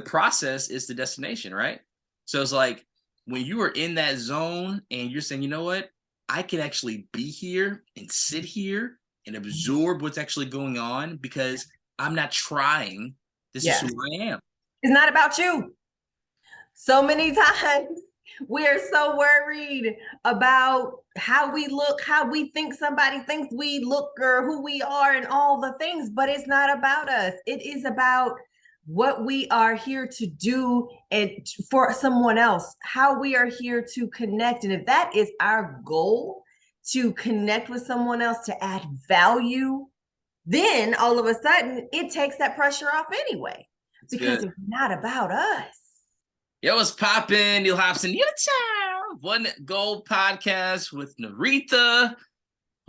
The process is the destination, right? So it's like when you are in that zone and you're saying, you know what, I can actually be here and sit here and absorb what's actually going on because I'm not trying. This is who Yes. I am. It's not about you. So many times we are so worried about how we look, how we think somebody thinks we look, or who we are, and all the things, but it's not about us. It is about what we are here to do and for someone else, how we are here to connect. And if that is our goal, to connect with someone else, to add value, then all of a sudden it takes that pressure off anyway, It's because good. it's not about us. Yo, what's poppin'? Neal Hopson, Neallytime. One Gold podcast with Naretha.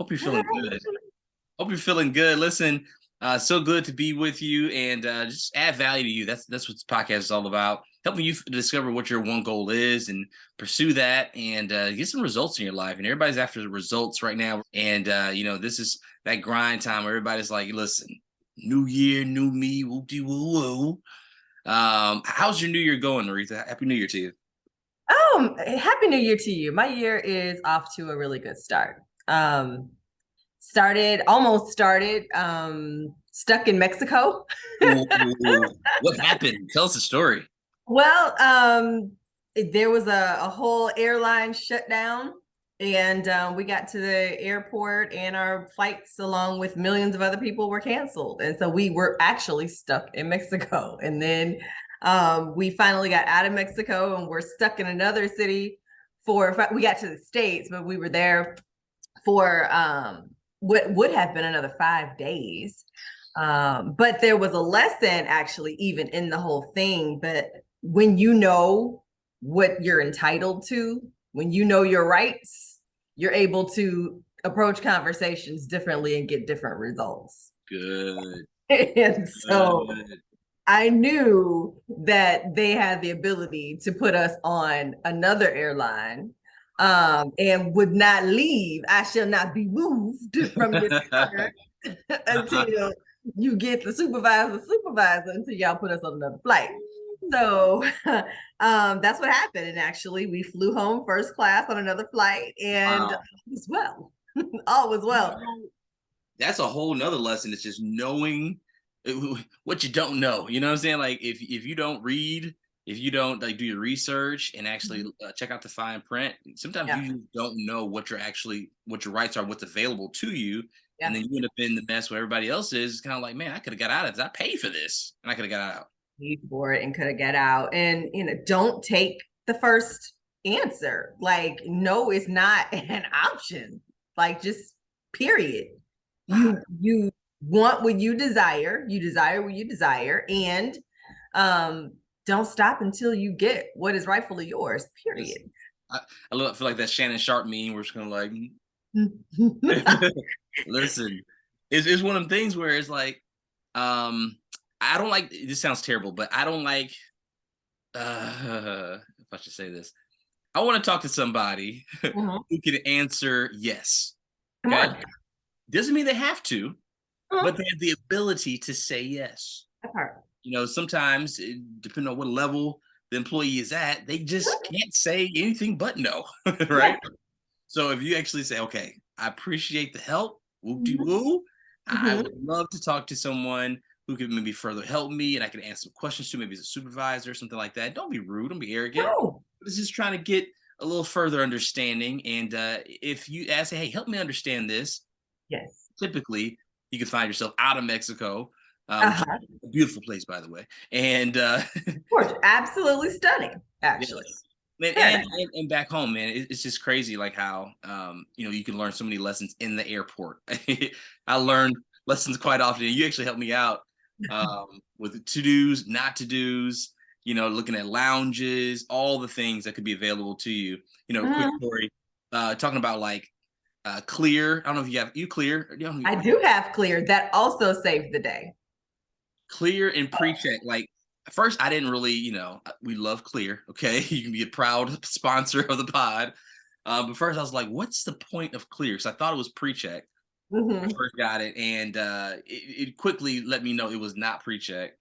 Hope you're feeling good. Hope you're feeling good. Listen, so good to be with you and just add value to you. That's what this podcast is all about. Helping you discover what your one goal is and pursue that and get some results in your life. And everybody's after the results right now. And this is that grind time where everybody's like, listen, new year, new me, whoop-de-woo woo. How's your new year going, Naretha? Happy New Year to you. Happy New Year to you. My year is off to a really good start. Almost started, stuck in Mexico. Ooh, what happened? Tell us the story. Well, there was a whole airline shutdown, and we got to the airport, and our flights, along with millions of other people, were canceled. And so we were actually stuck in Mexico. And then we finally got out of Mexico, and we're stuck in another city we got to the States, but we were there for what would have been another 5 days. But there was a lesson actually, even in the whole thing. But when you know what you're entitled to, when you know your rights, you're able to approach conversations differently and get different results. Good. And so Good. I knew that they had the ability to put us on another airline, and would not leave. I shall not be moved from this counter until you get the supervisor until y'all put us on another flight. So that's what happened. And actually, we flew home first class on another flight, and Wow. all was well. All was well. That's a whole nother lesson. It's just knowing what you don't know. You know what I'm saying? Like if you don't read, if you don't like do your research and actually check out the fine print, sometimes Yeah. you just don't know what your rights are, what's available to you, and Yeah. then you end up in the mess where everybody else is. It's kind of like, man, I could have got out of this. I paid for this, and I could have got out. Paid for it and could have got out. And don't take the first answer. Like, no, it's not an option. Like, just period. You want what you desire, what you desire, and don't stop until you get what is rightfully yours, period. Listen, I feel like that Shannon Sharp meme. We're just gonna like, listen, it's one of them things where it's like, um, I don't like. This sounds terrible, but I don't like. If I should say this, I want to talk to somebody Mhm. who can answer yes. Come Okay, on. doesn't mean they have to, but Mhm. they have the ability to say yes. That part. Sometimes depending on what level the employee is at, they just can't say anything but no, Yeah. right? So if you actually say, okay, I appreciate the help, whoop de Mhm. woo, I Mhm. would love to talk to someone who could maybe further help me and I can answer some questions to, maybe as a supervisor or something like that. Don't be rude, don't be arrogant. No. But it's just trying to get a little further understanding. And if you ask, hey, help me understand this, Yes. typically you can find yourself out of Mexico, which is Uh-huh. a beautiful place, by the way. And Gorgeous. Absolutely stunning, actually. yes. Man, Very and back home, man, it's just crazy, like how you can learn so many lessons in the airport. I learned lessons quite often. You actually helped me out with to dos, not to dos. Looking at lounges, all the things that could be available to you. Quick nice. story, talking about like Clear. I don't know if you Clear. I do have Clear. That also saved the day. Clear and pre-check. Like at first, I didn't really, we love Clear. Okay, you can be a proud sponsor of the pod. But first, I was like, "What's the point of Clear?" Because I thought it was pre-check when I Mhm. first got it, and it quickly let me know it was not pre-check.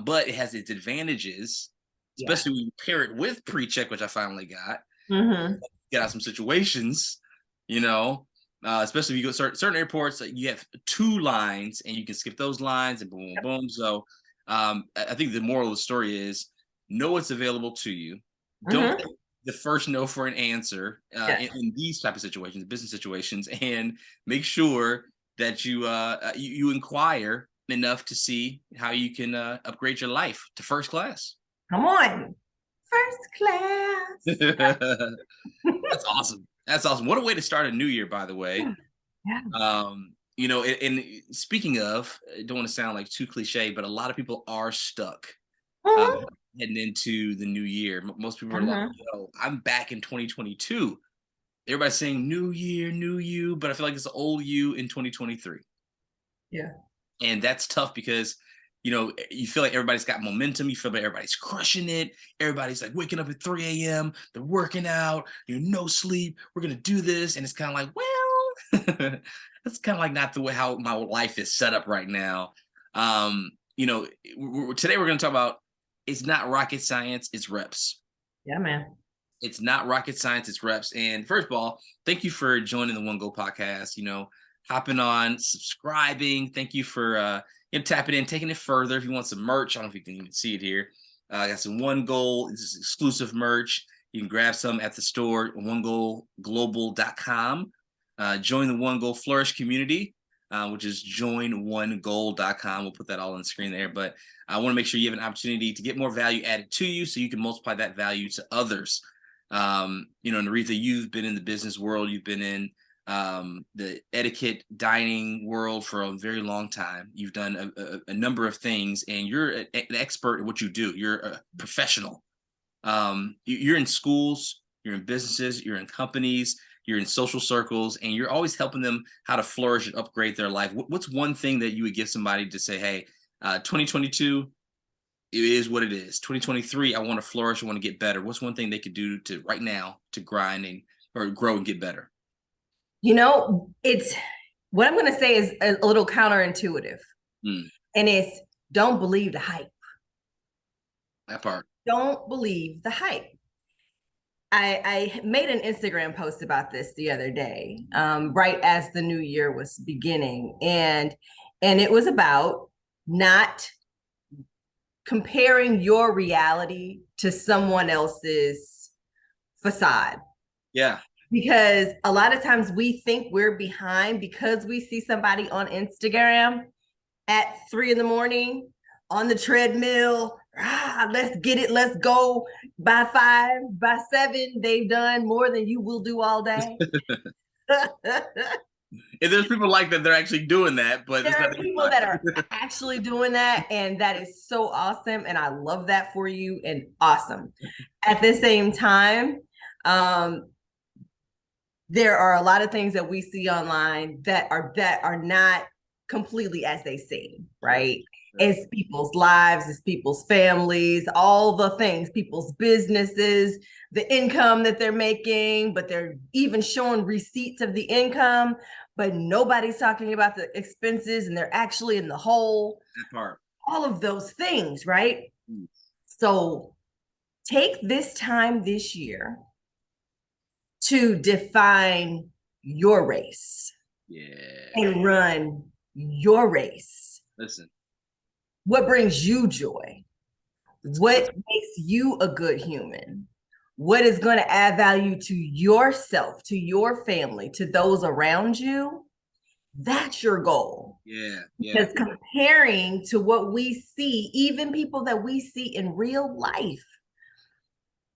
but it has its advantages, Yeah. especially when you pair it with pre-check, which I finally got. Mm-hmm. Get out some situations, you know, especially if you go certain airports, you have 2 lines and you can skip those lines and boom, boom, boom. So I think the moral of the story is know what's available to you. Don't Mm-hmm. take the first no for an answer Yes. in these type of situations, business situations, and make sure that you inquire enough to see how you can upgrade your life to first class. Come on. First class. That's awesome. That's awesome. What a way to start a new year, by the way. Yeah. And speaking of, I don't want to sound like too cliche, but a lot of people are stuck uh, Mhm. heading into the new year. Most people are like, Mhm. yo, I'm back in 2022. Everybody's saying new year, new you, but I feel like it's the old you in 2023. Yeah. And that's tough because you feel like everybody's got momentum, you feel like everybody's crushing it, everybody's like waking up at 3 a.m, they're working out, no sleep, we're gonna do this, and it's kind of like, well, that's kind of like not the way how my life is set up right now. Today we're gonna talk about, it's not rocket science, it's reps. Yeah, man. It's not rocket science, it's reps. And first of all, thank you for joining the One Go podcast, hopping on, subscribing. Thank you for tapping in, taking it further. If you want some merch, I don't know if you can even see it here. I got some One Goal, this is exclusive merch. You can grab some at the store, onegoalglobal.com. Join the One Goal Flourish community, which is joinonegoal.com. We'll put that all on the screen there. But I want to make sure you have an opportunity to get more value added to you so you can multiply that value to others. Naretha, you've been in the business world, you've been in the etiquette dining world for a very long time. You've done a number of things, and you're an expert at what you do. You're a professional. You're in schools, you're in businesses, you're in companies, you're in social circles, and you're always helping them how to flourish and upgrade their life. What's one thing that you would give somebody to say, hey, 2022, it is what it is. 2023, I want to flourish, I want to get better. What's one thing they could do to right now to grind or grow and get better? It's what I'm going to say is a little counterintuitive. Mm, And it's don't believe the hype. that part. Don't believe the hype. I made an Instagram post about this the other day, right as the new year was beginning. And it was about not comparing your reality to someone else's facade. Yeah. Because a lot of times we think we're behind because we see somebody on Instagram at 3 a.m. on the treadmill. Let's get it. Let's go. By 5, by 7, they've done more than you will do all day. And there's people like that, they're actually doing that, but there are people that are actually doing that, and that is so awesome. And I love that for you, and awesome. At the same time, there are a lot of things that we see online that are not completely as they seem, right? It's people's lives, it's people's families, all the things, people's businesses, the income that they're making, but they're even showing receipts of the income, but nobody's talking about the expenses, and they're actually in the hole. That part. All of those things, right? So take this time this year to define your race. Yeah. And run your race. Listen. What brings you joy? What makes you a good human? What is going to add value to yourself, to your family, to those around you? That's your goal. Yeah. Because comparing to what we see, even people that we see in real life,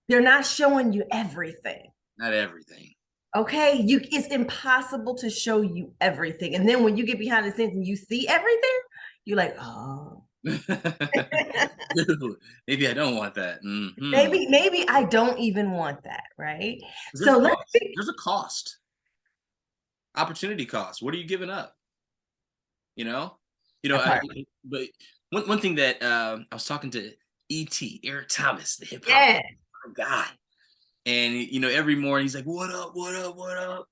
they're not showing you everything. Not everything. Okay, it's impossible to show you everything. And then when you get behind the scenes and you see everything, you're like, oh. Maybe I don't want that. Mm-hmm. Maybe I don't even want that, right? There's a cost. Opportunity cost. What are you giving up? But one thing that I was talking to Eric Thomas, the hip hop guy. And, every morning he's like, what up, what up, what up?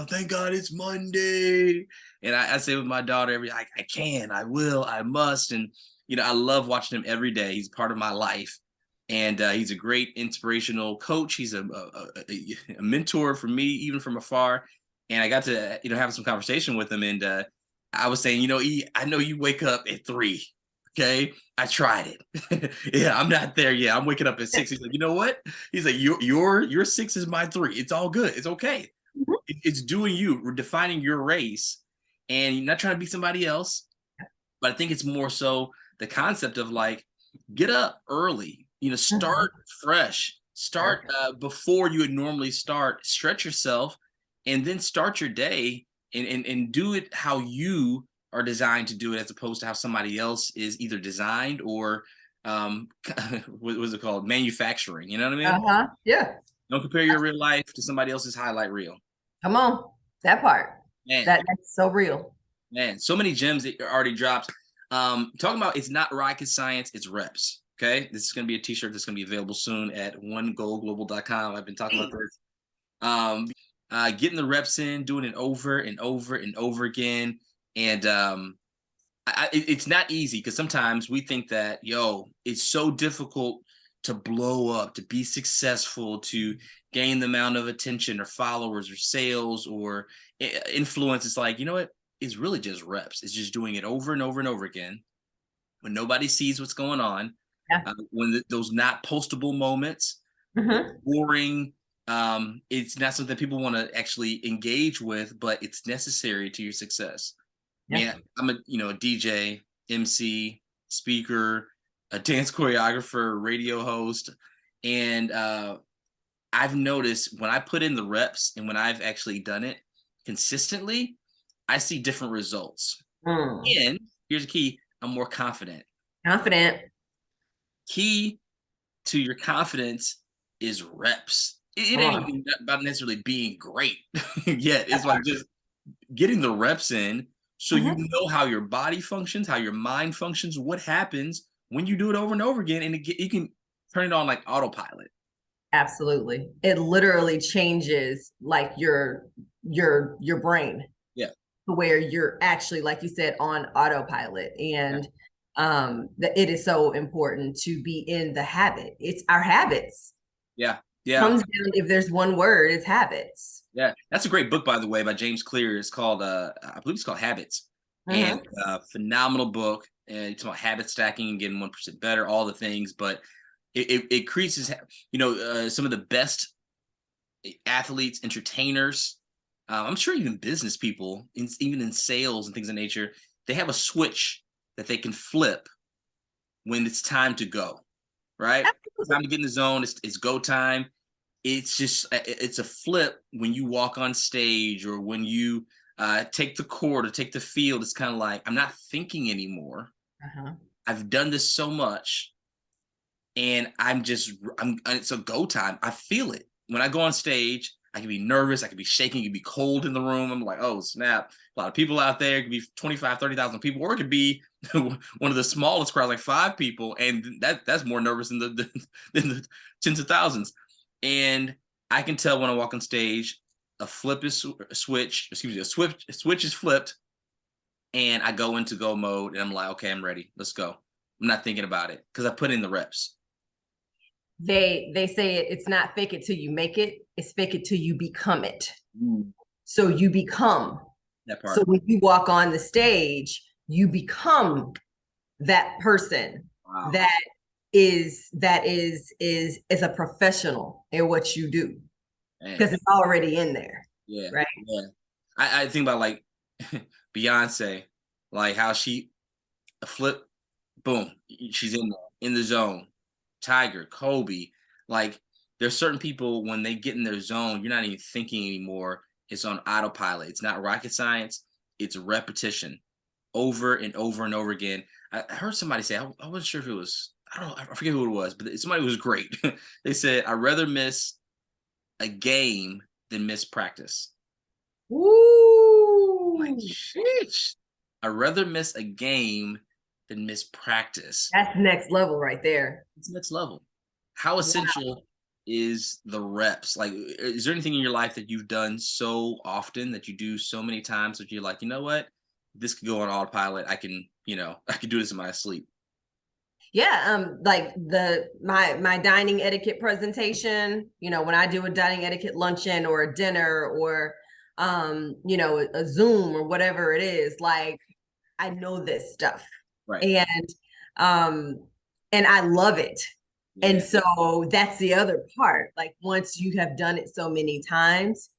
Thank God it's Monday. And I say with my daughter, I can, I will, I must. And, I love watching him every day. He's part of my life. And he's a great inspirational coach. He's a mentor for me, even from afar. And I got to, have some conversation with him. And I was saying, E, I know you wake up at 3. Okay. I tried it. Yeah, I'm not there yet. I'm waking up at 6. He's like, you know what? He's like, your 6 is my 3. It's all good. It's okay. Mhm. It's doing you. We're defining your race. And you're not trying to be somebody else. But I think it's more so the concept of like, get up early, start fresh, start before you would normally start, stretch yourself, and then start your day and do it how you are designed to do it, as opposed to how somebody else is either designed or what was it called? Manufacturing. You know what I mean? Yeah. Don't compare your real life to somebody else's highlight reel. Come on. That part. Man, That's so real. man, so many gems that already dropped. Talking about, it's not rocket science, it's reps. Okay. This is going to be a t-shirt that's going to be available soon at onegoalglobal.com. I've been talking about this. Getting the reps in, doing it over and over and over again. And it's not easy, because sometimes we think that, it's so difficult to blow up, to be successful, to gain the amount of attention or followers or sales or influence. It's like, you know what? It's really just reps. It's just doing it over and over and over again when nobody sees what's going on. Yeah. When those not postable moments, boring. It's not something people want to actually engage with, but it's necessary to your success. Yeah. Man, I'm a DJ, MC, speaker, a dance choreographer, radio host, and I've noticed when I put in the reps and when I've actually done it consistently, I see different results. And here's the key: I'm more confident. Confident. Key to your confidence is reps. It ain't even about necessarily being great yet. It's like just getting the reps in, so you know how your body functions, how your mind functions, what happens when you do it over and over again, and you can turn it on like autopilot. Absolutely. It literally changes like your brain. Yeah. To where you're actually, like you said, on autopilot. And it is so important to be in the habit. It's our habits. Yeah. Yeah. Comes down, if there's one word, it's habits. Yeah. That's a great book, by the way, by James Clear. It's called I believe it's called Habits. And phenomenal book. And it's about habit stacking and getting 1% better, all the things, but it creates, some of the best athletes, entertainers, I'm sure even business people, even in sales and things of nature, they have a switch that they can flip when it's time to go, right? It's time to get in the zone. It's go time. It's a flip when you walk on stage, or when you take the court or take the field. It's kind of like, I'm not thinking anymore. I've done this so much, and it's a go time. I feel it. When I go on stage, I can be nervous. I can be shaking. It can be cold in the room. I'm like, oh, snap. A lot of people out there. It could be 25, 30,000 people, or it could be one of the smallest crowds, like 5 people. And that's more nervous than the tens of thousands. And I can tell when I walk on stage, a switch is flipped, and I go into go mode, and I'm like, okay, I'm ready. Let's go. I'm not thinking about it, because I put in the reps. They say it's not fake it till you make it. It's fake it till you become it. So you become that part. So when you walk on the stage, you become that person that is a professional in what you do, because it's already in there. Yeah. Right. Yeah. I think about like Beyonce, like how she flip, boom, she's in the zone. Tiger, Kobe, like there's certain people, when they get in their zone, you're not even thinking anymore. It's on autopilot. It's not rocket science. It's repetition, over and over and over again. I heard somebody say, I wasn't sure if it was, I forget who it was, but somebody was great. They said, I'd rather miss a game than miss practice. Ooh. Like, sheesh. I'd rather miss a game than miss practice. That's next level right there. It's next level. How essential is the reps? Like, is there anything in your life that you've done so often, that you do so many times, that you're like, you know what, this could go on autopilot. I can do this in my sleep. Yeah, like my dining etiquette presentation, when I do a dining etiquette luncheon or a dinner or a Zoom or whatever it is, like I know this stuff. Right. And um and I love it. And Yeah. so that's the other part. Like once you have done it so many times,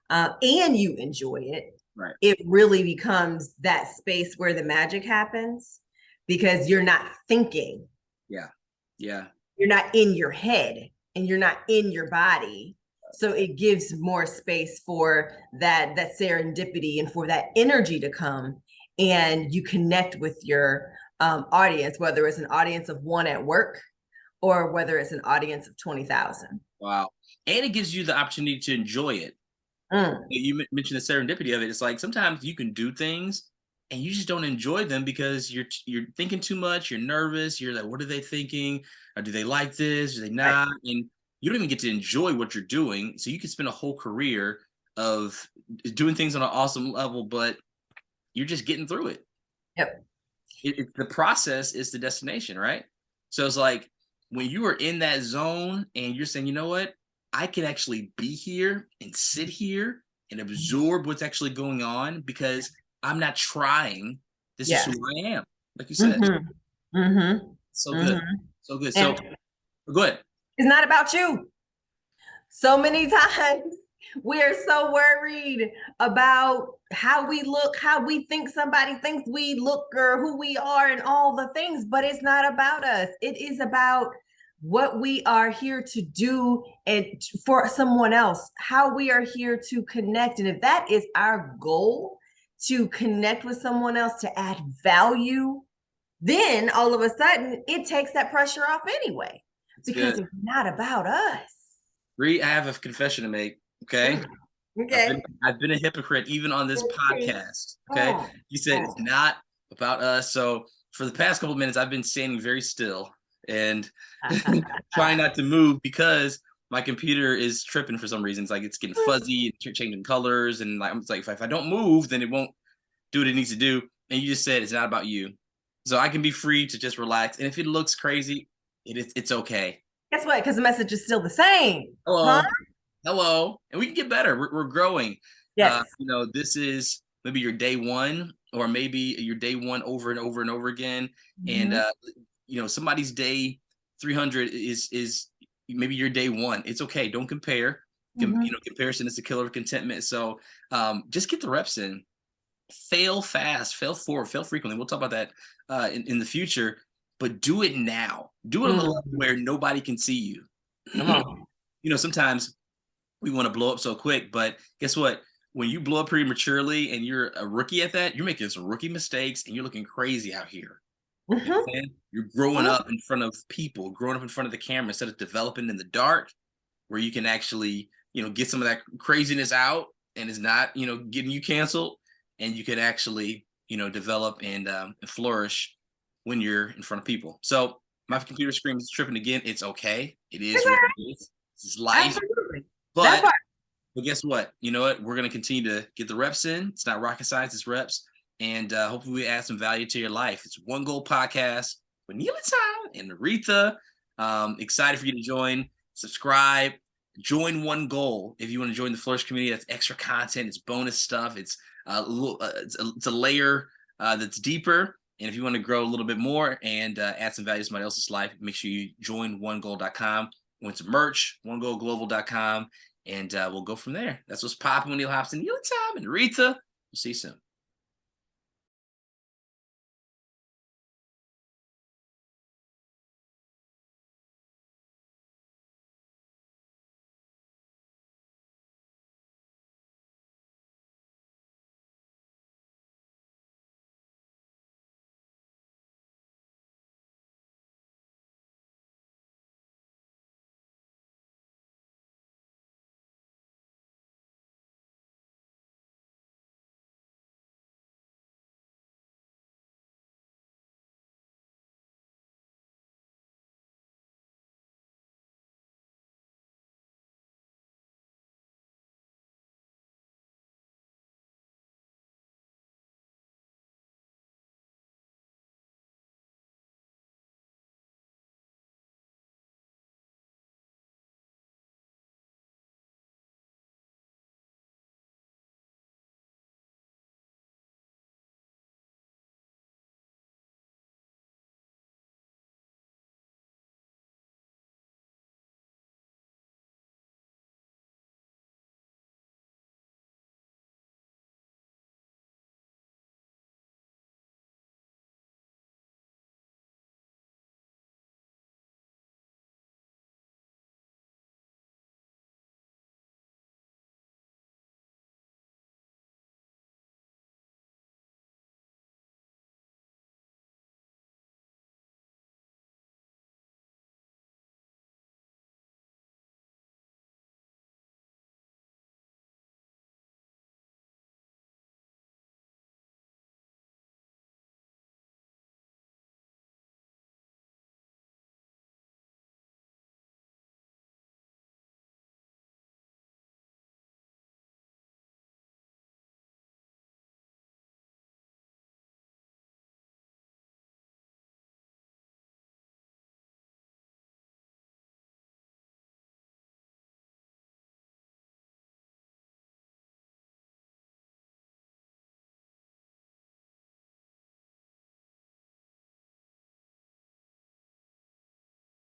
and you enjoy it, Right. it really becomes that space where the magic happens because you're not thinking. Yeah. Yeah. You're not in your head and you're not in your body. So it gives more space for that serendipity and for that energy to come, and you connect with your audience, whether it's an audience of one at work or whether it's an audience of 20,000. Wow. And it gives you the opportunity to enjoy it. Mm. You mentioned the serendipity of it. It's like sometimes you can do things and you just don't enjoy them because you're thinking too much. You're nervous. You're like, what are they thinking? Or do they like this? Do they Right. not? And you don't even get to enjoy what you're doing. So you could spend a whole career of doing things on an awesome level, but you're just getting through it. Yep. The process is the destination, right? So it's like when you are in that zone and you're saying, you know what, I can actually be here and sit here and absorb what's actually going on because I'm not trying. This is Yeah. who I am, like you said. Mm-hmm. Mm-hmm. So good, Mm-hmm. so good. So And go ahead. it's not about you. So many times we're so worried about how we look, how we think somebody thinks we look, or who we are, and all the things, but it's not about us. It is about what we are here to do and for someone else, how we are here to connect. And if that is our goal, to connect with someone else, to add value, then all of a sudden it takes that pressure off anyway, It's because good. it's not about us. Ree, I have a confession to make. Okay. Okay. I've been a hypocrite even on this Okay. podcast. Okay. Oh, You said it's oh. not about us. So for the past couple of minutes, I've been standing very still and trying not to move because my computer is tripping for some reason. It's like it's getting fuzzy and changing colors. And like, it's like if I don't move, then it won't do what it needs to do. And you just said it's not about you. So I can be free to just relax. And if it looks crazy, it's okay. Guess what? Because the message is still the same. Huh? Hello. Hello, and we can get better. We're growing. Yes. This is maybe your day one, or maybe your day one over and over and over again. And Mhm. somebody's day 300 is maybe your day one. It's okay. Don't compare. Mhm. Comparison is the killer of contentment. So just get the reps in. Fail fast, fail forward, fail frequently. We'll talk about that in the future, but do it now. Do it on the level Mhm. where nobody can see you. Come on. Sometimes we want to blow up so quick, but guess what? When you blow up prematurely and you're a rookie at that, you're making some rookie mistakes and you're looking crazy out here. You know Mhm. what I'm saying? You're growing Mhm. up in front of people, growing up in front of the camera instead of developing in the dark where you can actually, get some of that craziness out and it's not, getting you canceled, and you can actually, develop and flourish when you're in front of people. So my computer screen is tripping again. It's okay. It It's is all what right. it is. This is life. Absolutely. That But part. but guess what? You know what? We're going to continue to get the reps in. It's not rocket science, it's reps. And hopefully we add some value to your life. It's One Goal Podcast with Neallytime and Naretha. Excited for you to join, subscribe, join One Goal. If you want to join the Flourish community, that's extra content. It's bonus stuff. It's it's a layer that's deeper. And if you want to grow a little bit more and add some value to somebody else's life, make sure you join onegoal.com. Went to merch, onegoalglobal.com. And we'll go from there. That's what's popping with Neal Hopson, Neallytime, and Naretha. We'll see you soon.